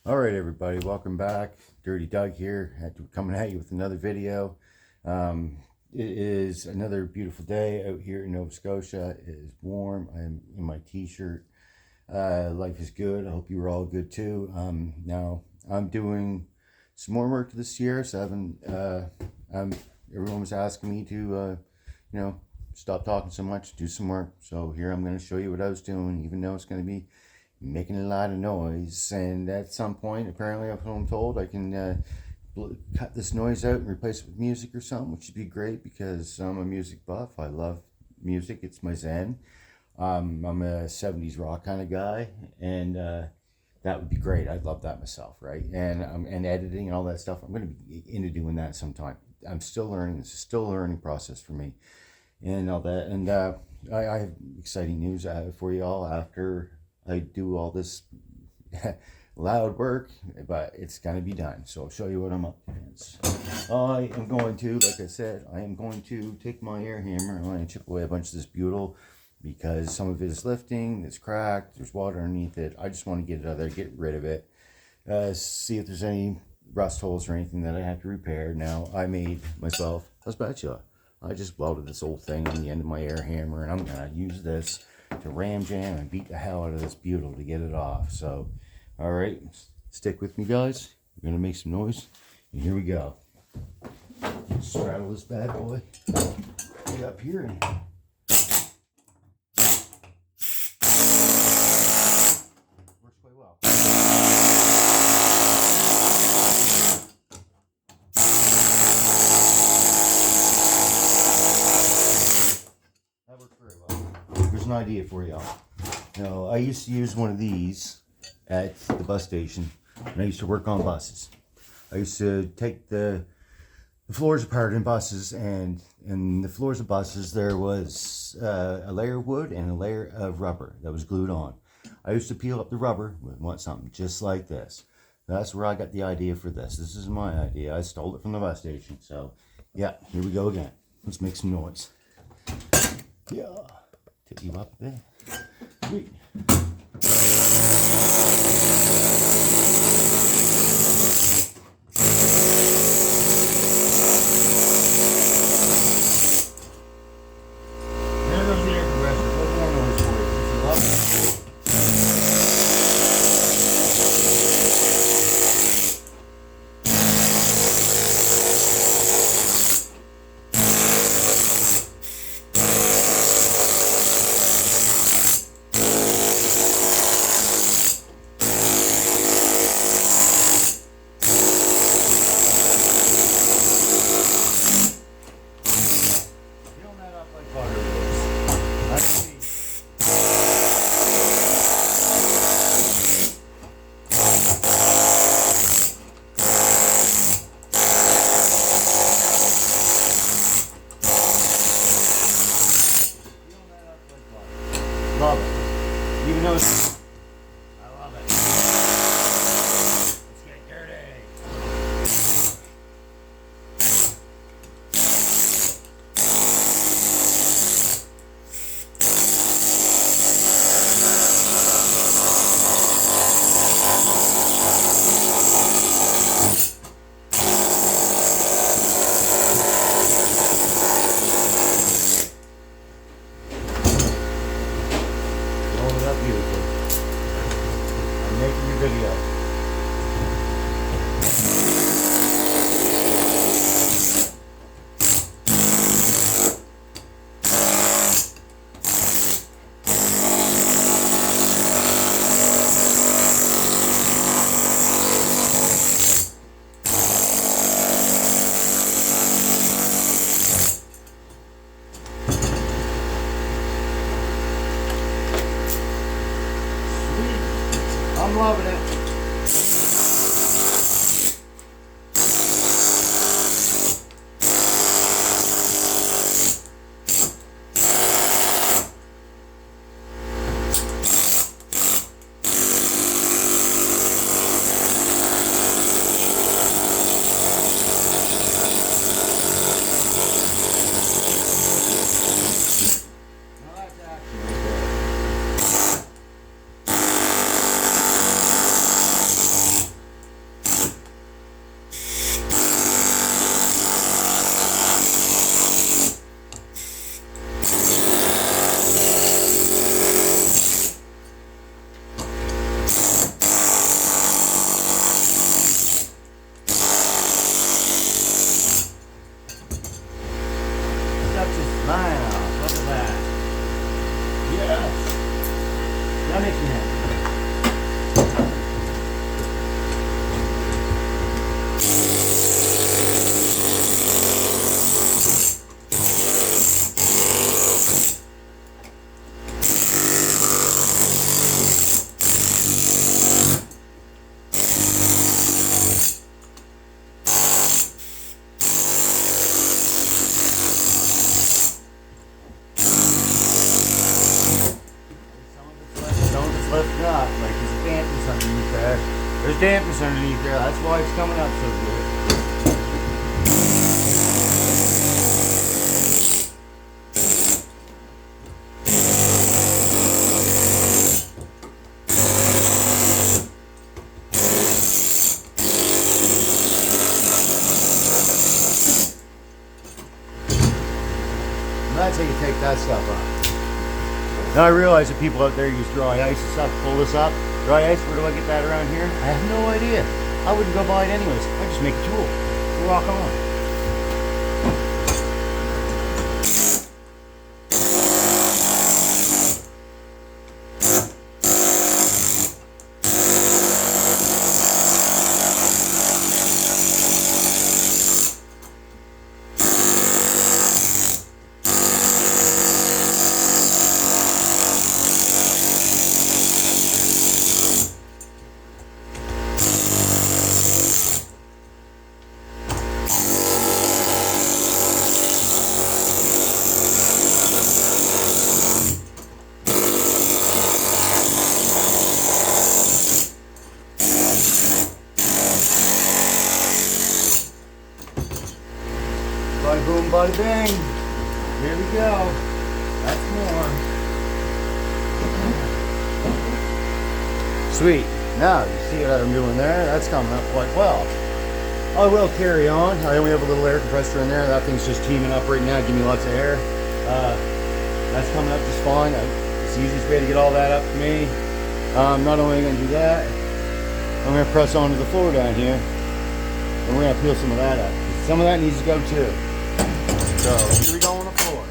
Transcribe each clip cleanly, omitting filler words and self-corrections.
All right, everybody, welcome back. Dirty Doug here, coming at you with another video. It is another beautiful day out here in Nova Scotia. It is warm. I'm in my t-shirt. Life is good. I hope you were all good too. Now I'm doing some more work this year, so I haven't. Everyone was asking me to, stop talking so much, do some work. So here I'm going to show you what I was doing, even though it's going to be making a lot of noise. And at some point, apparently, I'm told, I can cut this noise out and replace it with music or something, which would be great because I'm a music buff. I love music. It's my zen. I'm a 70s rock kind of guy, and that would be great. I'd love that myself, right? And editing and all that stuff. I'm going to be into doing that sometime. I'm still learning. This is still a learning process for me, and all that. And I have exciting news for you all after I do all this loud work, but it's going to be done. So I'll show you what I'm up against. I am going to, like I said, I am going to take my air hammer and I'm going to chip away a bunch of this butyl because some of it is lifting, it's cracked, there's water underneath it. I just want to get it out of there, get rid of it, see if there's any rust holes or anything that I have to repair. Now, I made myself a spatula. I just welded this old thing on the end of my air hammer, and I'm going to use this to ram jam and beat the hell out of this butyl to get it off. So, all right, stick with me, guys. We're going to make some noise, and here we go. Straddle this bad boy. Get up here and works quite well. That works very well. Here's an idea for y'all. Now, I used to use one of these at the bus station when I used to work on buses. I used to take the floors apart in buses, and in the floors of buses there was a layer of wood and a layer of rubber that was glued on. I used to peel up the rubber with something just like this. That's where I got the idea for this. This is my idea. I stole it from the bus station. So, yeah, here we go again. Let's make some noise. Yeah, tip you up there. Sweet. There goes the air compressor. A little more noise for you. If you love it. Fill that up like butter. Let's see. Fill that up like butter. Love it. Even though it's... I love it. Let's get dirty. Roll it up beautifully. I'm making your video. Sweet. I'm loving it. Now that's action right there. there. There's dampness underneath there. That's why it's coming up so good. That's how you take that stuff off. Now I realize that people out there use dry ice and stuff to pull this up. Dry ice, where do I get that around here? I have no idea. I wouldn't go buy it anyways. I just make a tool. Rock on. Bada boom, bada bang. Here we go. That's more. Sweet. Now, you see what I'm doing there? That's coming up quite well. I will carry on. I only have a little air compressor in there. That thing's just teaming up right now, giving me lots of air. That's coming up just fine. It's the easiest way to get all that up for me. Not only am I going to do that, I'm going to press onto the floor down here, and we're going to peel some of that up. Some of that needs to go too. So here we go on the floor.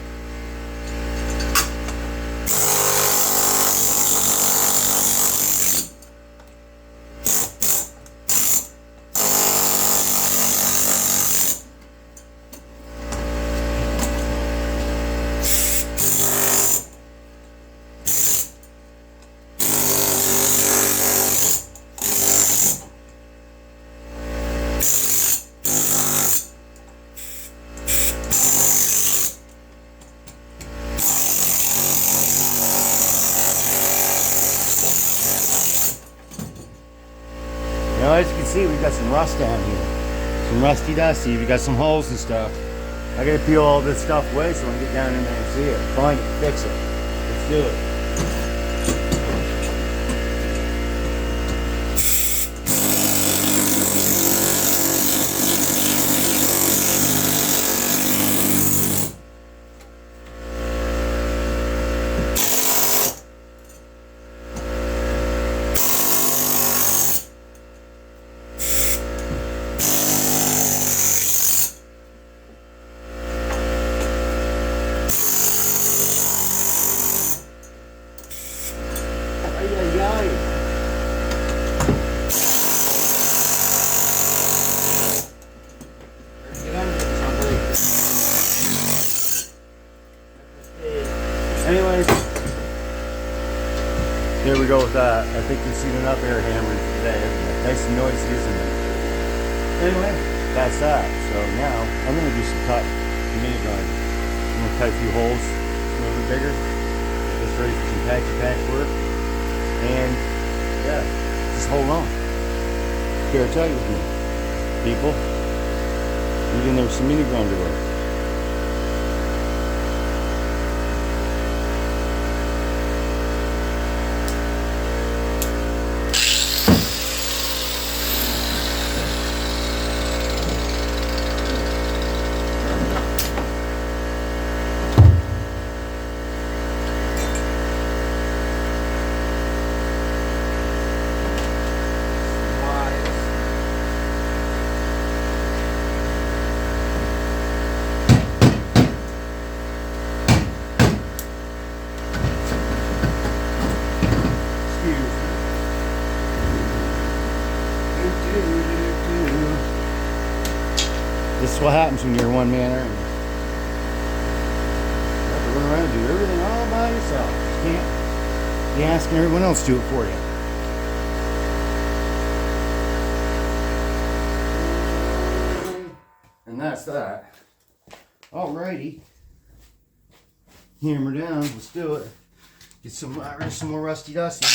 Now, as you can see, we've got some rust down here. Some rusty dusty. We've got some holes and stuff. I gotta peel all this stuff away so I can get down in there and see it. Find it, fix it. Let's do it. Anyways, here we go with that. I think you've seen enough air hammering for today. Nice and noisy, isn't it? Anyway, that's that. So now I'm going to do some cut mini grinding. I'm going to cut a few holes a little bit bigger. Get this ready for some patchy work. And yeah, just hold on. Here, I'll tell you with me, people. You're in there with some mini grinder work. This is what happens when you're a one-man army. You have to run around and do everything all by yourself. You can't be asking everyone else to do it for you. And that's that. Alrighty. Hammer down. Let's do it. Get some more rusty dusty.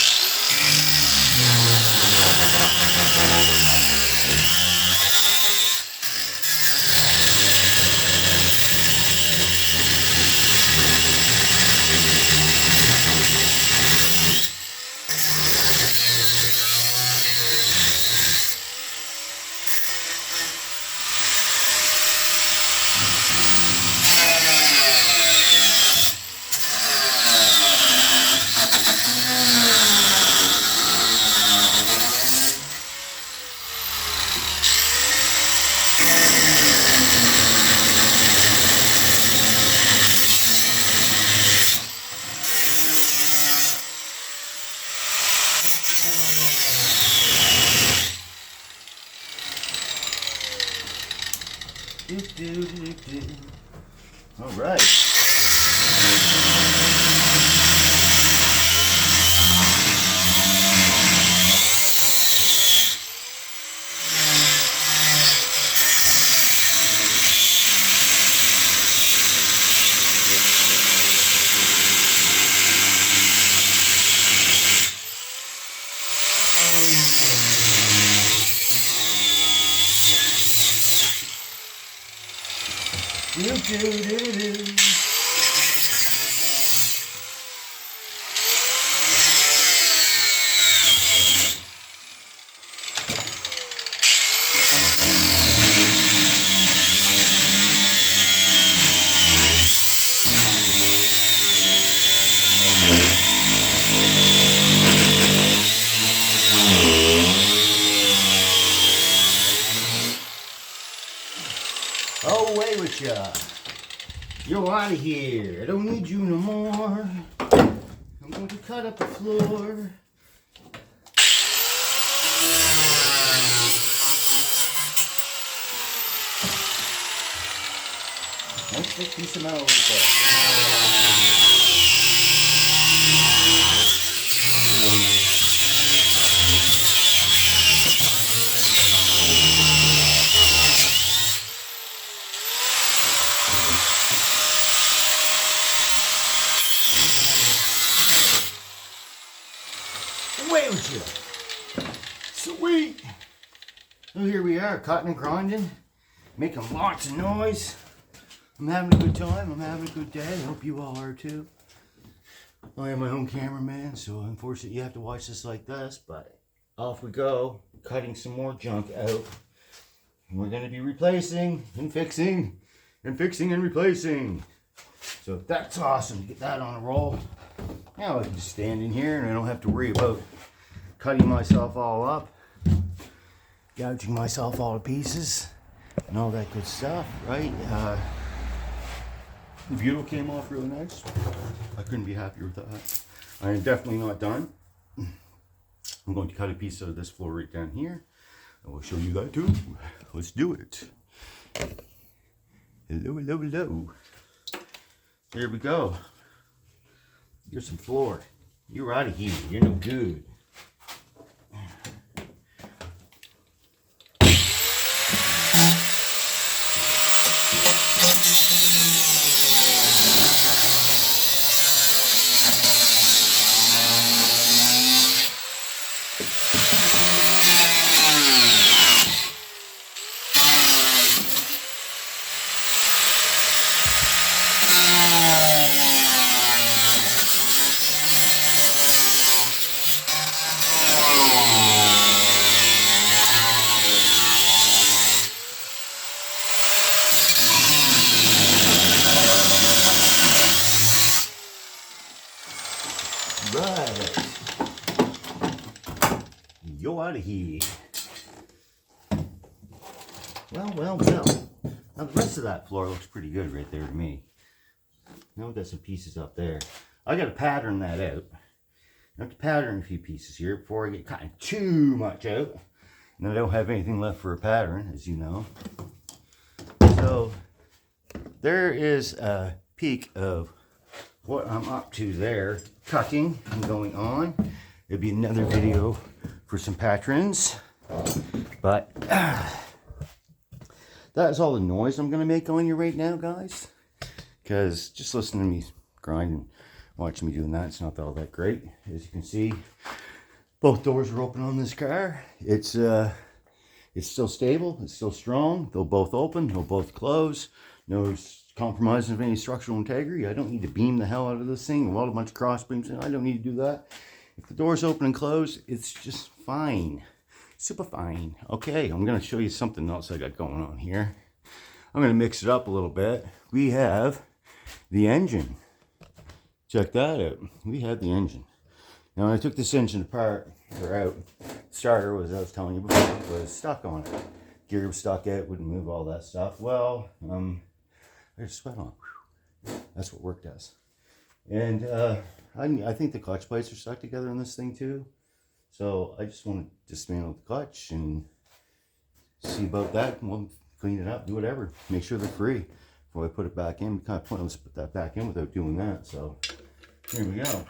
Do, do, do, do. All right. Do, do, do, do. Away with ya. You're out of here. I don't need you no more. I'm going to cut up the floor. Nice thick piece of metal right there. Away with you. Sweet. So here we are, cutting and grinding, making lots of noise. I'm having a good time. I'm having a good day. I hope you all are too. I am my own cameraman, so unfortunately you have to watch this like this, but off we go, cutting some more junk out. And we're going to be replacing and fixing and fixing and replacing. So that's awesome to get that on a roll. Now I can just stand in here and I don't have to worry about cutting myself all up, gouging myself all to pieces, and all that good stuff, right? The view came off really nice. I couldn't be happier with that. I am definitely not done. I'm going to cut a piece of this floor right down here. I will show you that too. Let's do it. Hello, hello, hello. There we go. Here's some floor. You're out of here. You're no good. Right. You're out of here. Well, well, well. Now the rest of that floor looks pretty good right there to me. Now we've got some pieces up there. I got to pattern that out. I have to pattern a few pieces here before I get kind of too much out. And I don't have anything left for a pattern, as you know. So there is a peek of what I'm up to there, cutting and going on. It'll be another video for some patrons, but that is all the noise I'm gonna make on you right now, guys, because just listening to me grind and watching me doing that, it's not all that great. As you can see, both doors are open on this car. It's still stable, it's still strong. They'll both open, they'll both close. No compromising of any structural integrity. I don't need to beam the hell out of this thing, weld a bunch of cross beams in. I don't need to do that. If the doors open and close, it's just fine. Super fine. Okay, I'm going to show you something else I got going on here. I'm going to mix it up a little bit. We have the engine. Check that out. We have the engine. Now, when I took this engine apart, or out, starter, was I was telling you before, was stuck on it. Gear was stuck out, wouldn't move, all that stuff. Well, there's sweat on. That's what work does. And I think the clutch plates are stuck together on this thing too. So I just want to dismantle the clutch and see about that. We'll clean it up, do whatever. Make sure they're free before I put it back in. Kind of pointless to put that back in without doing that. So here we go.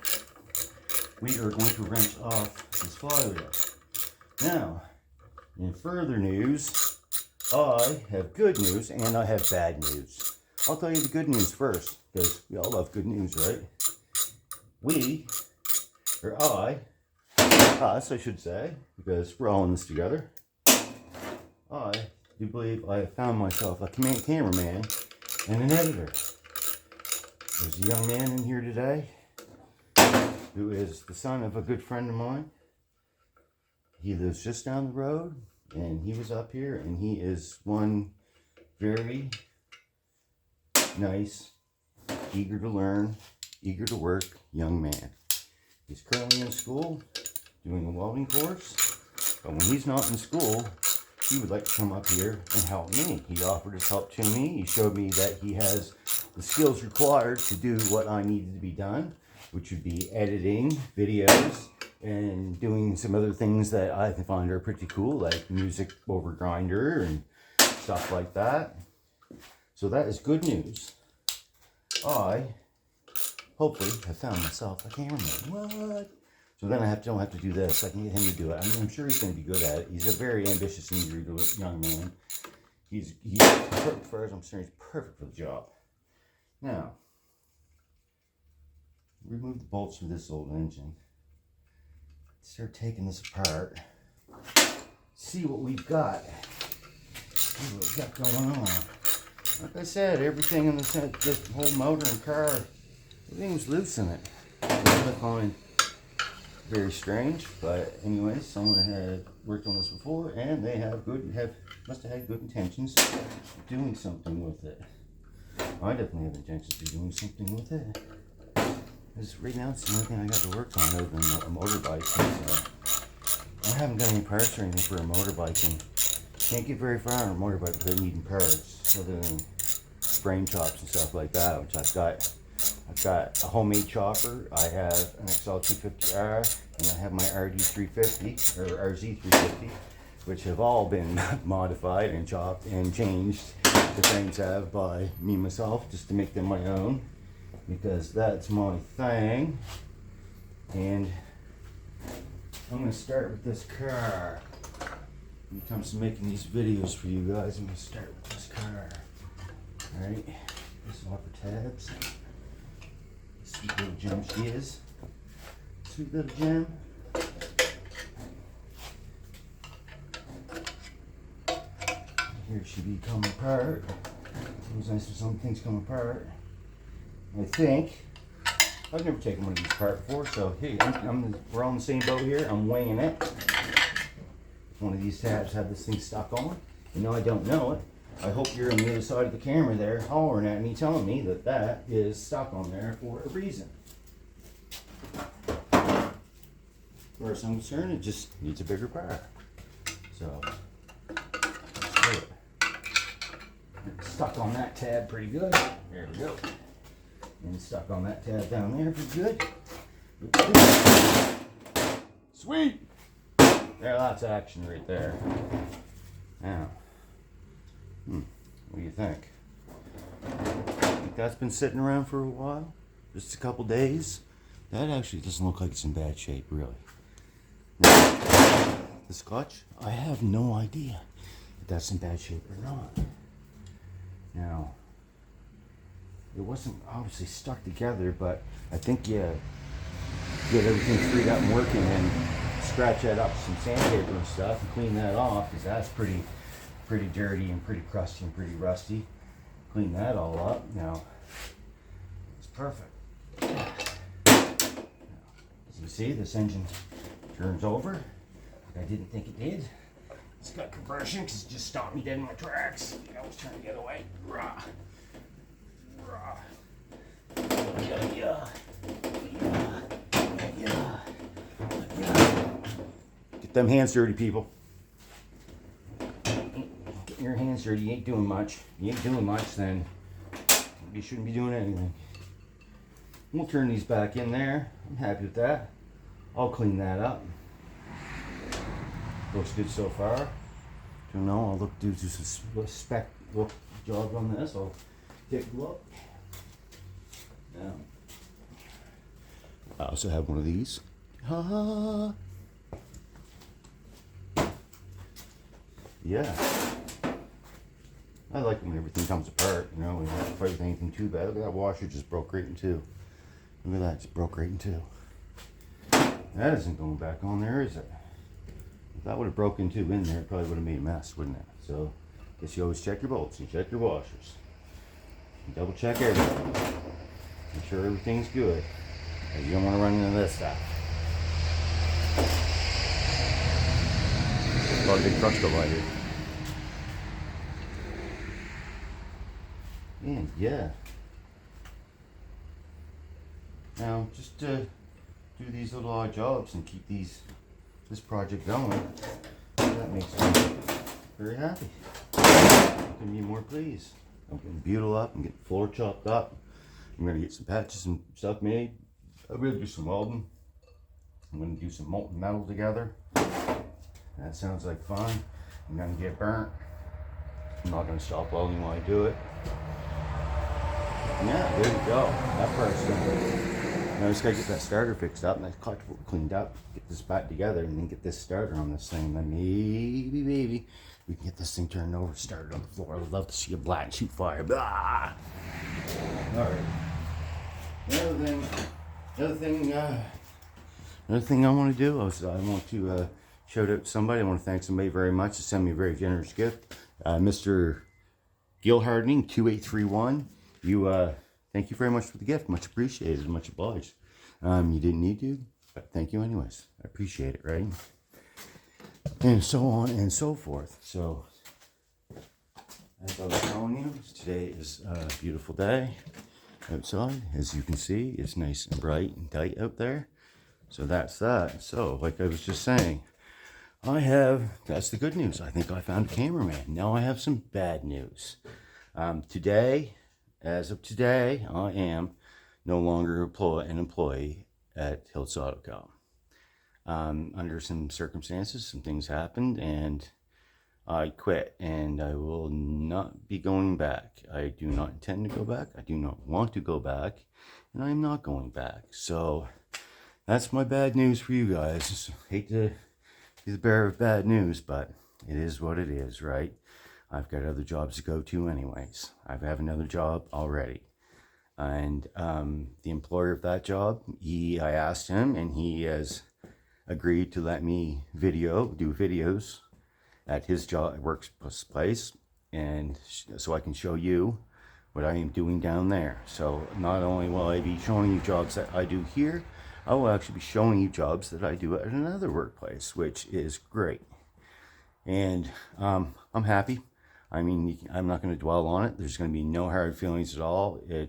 We are going to wrench off this flywheel. Now, in further news, I have good news and I have bad news. I'll tell you the good news first, because we all love good news, right? Us I should say, because we're all in this together. I do believe I have found myself a cameraman and an editor. There's a young man in here today who is the son of a good friend of mine. He lives just down the road, and he was up here, and he is one very nice, eager to learn, eager to work young man. He's currently in school doing a welding course, but when he's not in school, he would like to come up here and help me. He offered his help to me. He showed me that he has the skills required to do what I needed to be done, which would be editing videos and doing some other things that I find are pretty cool, like music over Grindr and stuff like that. So that is good news. I hopefully have found myself a cameraman. What? So then I don't have to do this. I can get him to do it. I'm sure he's going to be good at it. He's a very ambitious and eager young man. He's perfect, as far as I'm concerned, he's perfect for the job. Now, remove the bolts from this old engine. Start taking this apart. See what we've got. See what we've got going on. Like I said, everything in this whole motor and car, everything's loose in it. I find very strange, but anyways, someone had worked on this before, and they must have had good intentions of doing something with it. I definitely have intentions of doing something with it. Because right now it's the only thing I got to work on other than a motorbike. So I haven't got any parts or anything for a motorbike, and can't get very far on a motorbike without needing parts, other than frame chops and stuff like that, which I've got. I've got a homemade chopper, I have an XL250R, and I have my RD350, or RZ350, which have all been modified and chopped and changed, the frames have, by me myself, just to make them my own, because that's my thing. And I'm going to start with this car. When it comes to making these videos for you guys, I'm going to start with this car. Alright, this upper tabs. Sweet little gem she is. Sweet little gem. Here she be coming apart. It was nice when some things come apart. I think I've never taken one of these apart before, so hey, we're on the same boat here. I'm weighing it. One of these tabs had this thing stuck on. You know, I don't know it. I hope you're on the other side of the camera there hollering at me, telling me that that is stuck on there for a reason. As far as I'm concerned, it just needs a bigger bar. So, let's do it. It's stuck on that tab pretty good. There we go. And it's stuck on that tab down there pretty good. Sweet! There, lots of action right there. Now, what do you think? That's been sitting around for a while, just a couple days. That actually doesn't look like it's in bad shape, really. Now, this clutch, I have no idea if that's in bad shape or not. Now, it wasn't obviously stuck together, but I think you get everything freed up and working, and scratch that up with some sandpaper and stuff and clean that off, because that's pretty dirty and pretty crusty and pretty rusty. Clean that all up. Now, it's perfect. Now, as you see, this engine turns over like I didn't think it did. It's got conversion because it just stopped me dead in my tracks. I was trying to get away. Rah. Rah. Yeah. Get them hands dirty, people. Getting your hands dirty, you ain't doing much. If you ain't doing much, then you shouldn't be doing anything. We'll turn these back in there. I'm happy with that. I'll clean that up. Looks good so far. don't know, I'll do some spec look job on this. I'll take a look. I also have one of these. Yeah. I like when everything comes apart, you know, we don't have to fight with anything too bad. Look at that washer just broke right in two. Look at that, just broke right in two. That isn't going back on there, is it? If that would have broken two in there, it probably would have made a mess, wouldn't it? So, guess you always check your bolts and check your washers. And double check everything. Make sure everything's good. Because you don't want to run into this stuff. A lot of big trucks go by here. And yeah. Now, just to do these little odd jobs and keep this project going, that makes me very happy. I can be more pleased. I'm getting butyl up, I'm getting floor chopped up. I'm gonna get some patches and stuff made. I'm gonna do some welding. I'm gonna do some molten metal together. That sounds like fun. I'm gonna get burnt. I'm not gonna stop welding while I do it. Yeah, there you go. That part's done. Now I just gotta get that starter fixed up and that clutch cleaned up. Get this back together and then get this starter on this thing. Then maybe we can get this thing turned over, started on the floor. I would love to see a black shoot fire. Blah! All right. Another thing I want to do is I want to shout out to somebody. I want to thank somebody very much to send me a very generous gift. Mr. Gil Hardening 2831. Thank you very much for the gift. Much appreciated. Much obliged. You didn't need to, but thank you anyways. I appreciate it, right? And so on and so forth. So, as I was telling you, today is a beautiful day outside. As you can see, it's nice and bright and tight out there. So that's that. So, like I was just saying, that's the good news. I think I found a cameraman. Now I have some bad news. As of today, I am no longer an employee at Hiltz Autocom. Under some circumstances, some things happened, and I quit, and I will not be going back. I do not intend to go back. I do not want to go back, and I am not going back. So that's my bad news for you guys. Just hate to be the bearer of bad news, but it is what it is, right? I've got other jobs to go to anyways. I have another job already. And the employer of that job, I asked him, and he has agreed to let me do videos at his job workplace, and so I can show you what I am doing down there. So not only will I be showing you jobs that I do here, I will actually be showing you jobs that I do at another workplace, which is great. And I'm happy. I mean, I'm not going to dwell on it. There's going to be no hard feelings at all. I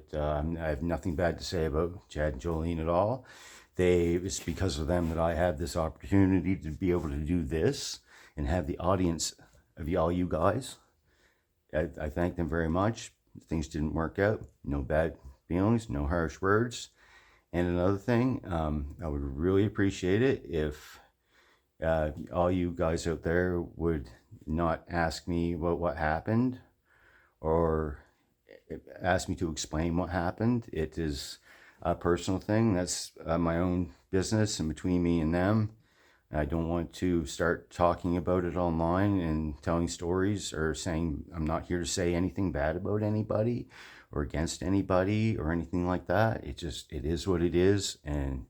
have nothing bad to say about Chad and Jolene at all. It's because of them that I have this opportunity to be able to do this and have the audience of all you guys. I thank them very much. Things didn't work out. No bad feelings, no harsh words. And another thing, I would really appreciate it if all you guys out there would not ask me about what happened or ask me to explain what happened. It is a personal thing. That's my own business and between me and them. I don't want to start talking about it online and telling stories or saying I'm not here to say anything bad about anybody or against anybody or anything like that. It is what it is, and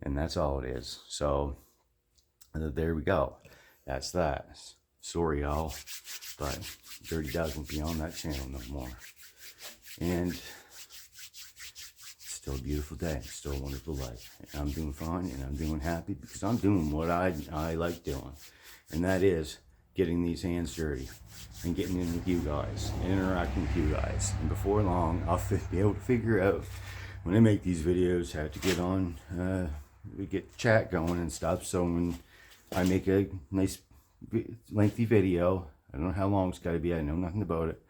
that's all it is. So there we go. That's that. Sorry, y'all, but Dirty Doug won't be on that channel no more. And it's still a beautiful day. It's still a wonderful life. And I'm doing fine, and I'm doing happy because I'm doing what I like doing. And that is getting these hands dirty and getting in with you guys and interacting with you guys. And before long, I'll be able to figure out when I make these videos how to get on, we get chat going and stuff. So when I make a nice lengthy video, I don't know how long it's got to be, I know nothing about it,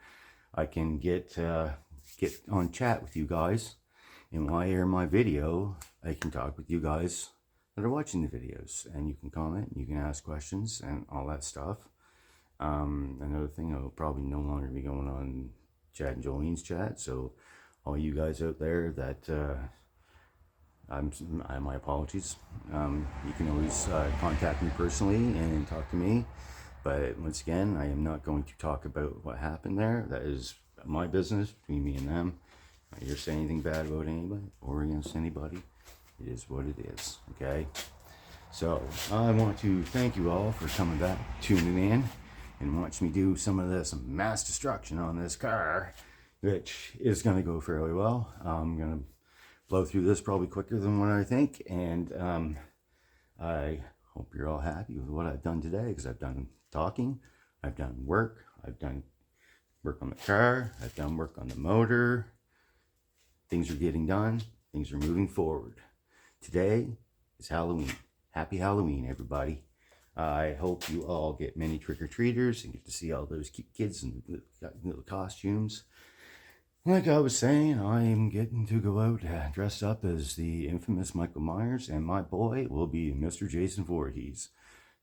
I can get on chat with you guys, and while I air my video I can talk with you guys that are watching the videos, and you can comment, you can ask questions and all that stuff, Another thing, I'll probably no longer be going on Chad and Jolene's chat. So all you guys out there that my apologies. You can always contact me personally and talk to me. But once again, I am not going to talk about what happened there. That is my business between me and them. If you're saying anything bad about anybody or against anybody, it is what it is. Okay. So I want to thank you all for coming back, tuning in, and watching me do some of this mass destruction on this car, which is going to go fairly well. I'm going to blow through this probably quicker than what I think, and I hope you're all happy with what I've done today, because I've done talking, I've done work, I've done work on the car, I've done work on the motor. Things are getting done, things are moving forward. Today is Halloween. Happy Halloween, everybody. I hope you all get many trick-or-treaters and get to see all those kids in little costumes. Like I was saying, I am getting to go out dressed up as the infamous Michael Myers, and my boy will be Mr. Jason Voorhees.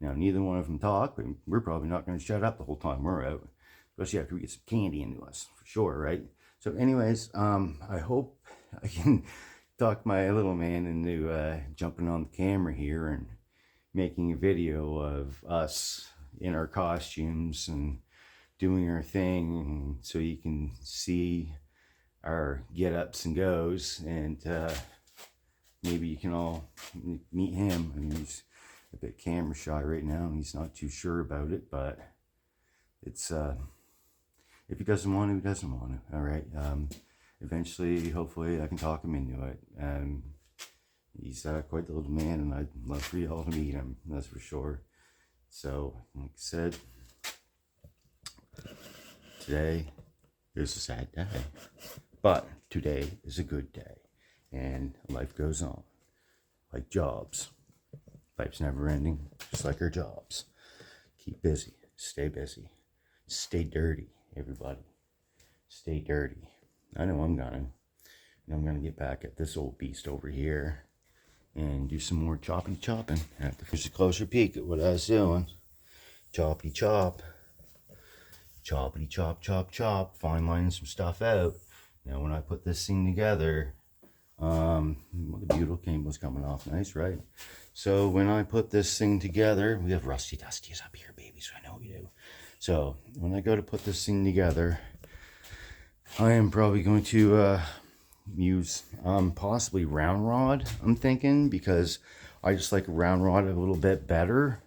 Now, neither one of them talk, but we're probably not going to shut up the whole time we're out, especially after we get some candy into us, for sure, right? So anyways, I hope I can talk my little man into jumping on the camera here and making a video of us in our costumes and doing our thing, so you can see our get-ups and goes, and maybe you can all meet him. I mean, he's a bit camera shy right now, and he's not too sure about it, but it's if he doesn't want to, he doesn't want to. All right. Eventually, hopefully, I can talk him into it. He's quite the little man, and I'd love for you all to meet him. That's for sure. So, like I said, today is a sad day, but today is a good day, and life goes on. Like jobs. Life's never ending, just like our jobs. Keep busy. Stay busy. Stay dirty, everybody. Stay dirty. I know I'm gonna. And I'm gonna get back at this old beast over here and do some more chopping. Here's a closer peek at what I was doing. Choppy chop. Choppity chop, chop, chop. Fine lining some stuff out. Now when I put this thing together, the butyl cable's coming off nice, right? So when I put this thing together, we have Rusty Dusties up here, baby, so I know what we do. So when I go to put this thing together, I am probably going to use possibly round rod, I'm thinking, because I just like a round rod a little bit better,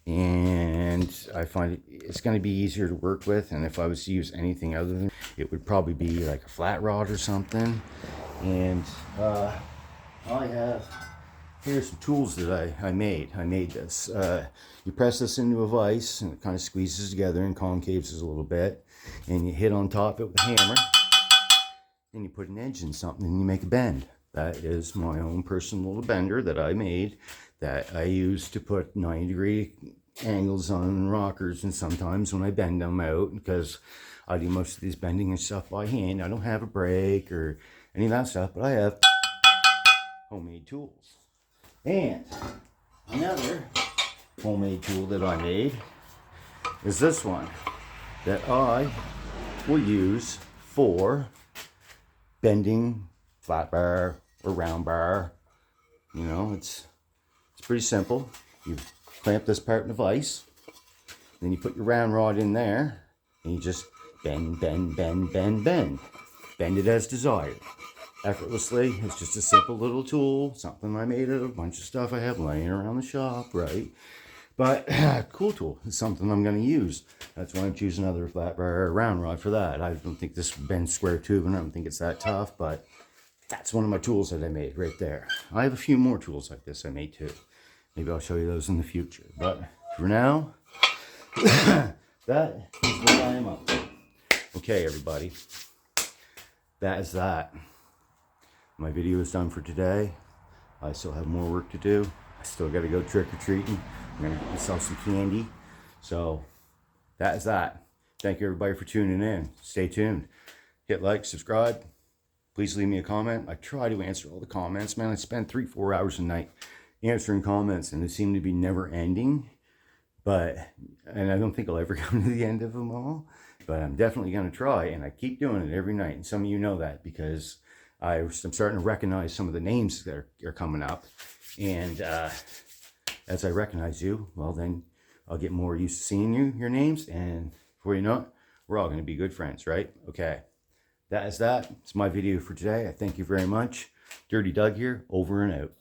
and I find it's going to be easier to work with. And if I was to use anything other than it, would probably be like a flat rod or something. And I have, here's some tools that I made. I made this. You press this into a vise, and it kind of squeezes together and concaves a little bit, and you hit on top of it with a hammer, and you put an edge in something, and you make a bend. That is my own personal little bender that I made, that I use to put 90-degree angles on rockers, and sometimes when I bend them out, because I do most of these bending and stuff by hand. I don't have a brake or any of that stuff, but I have homemade tools. And another homemade tool that I made is this one that I will use for bending flat bar or round bar. You know, it's pretty simple. You clamp this part in a vise, then you put your round rod in there, and you just bend, bend, bend, bend, bend. Bend it as desired. Effortlessly. It's just a simple little tool, something I made out of a bunch of stuff I have laying around the shop, right? But cool tool. It's something I'm going to use. That's why I'm choosing another flat bar or round rod for that. I don't think this bends square tube, and I don't think it's that tough, but that's one of my tools that I made right there. I have a few more tools like this I made too. Maybe I'll show you those in the future. But for now, that is what I am up to. Okay, everybody. That is that. My video is done for today. I still have more work to do. I still got to go trick-or-treating. I'm going to get myself some candy. So that is that. Thank you, everybody, for tuning in. Stay tuned. Hit like, subscribe. Please leave me a comment. I try to answer all the comments, man. I spend 3-4 hours a night answering comments, and they seem to be never ending. And I don't think I'll ever come to the end of them all, but I'm definitely going to try, and I keep doing it every night. And some of you know that because I'm starting to recognize some of the names that are coming up. And as I recognize you, well, then I'll get more used to seeing your names. And before you know it, we're all going to be good friends, right? Okay. That is that. It's my video for today. I thank you very much. Dirty Doug here, over and out.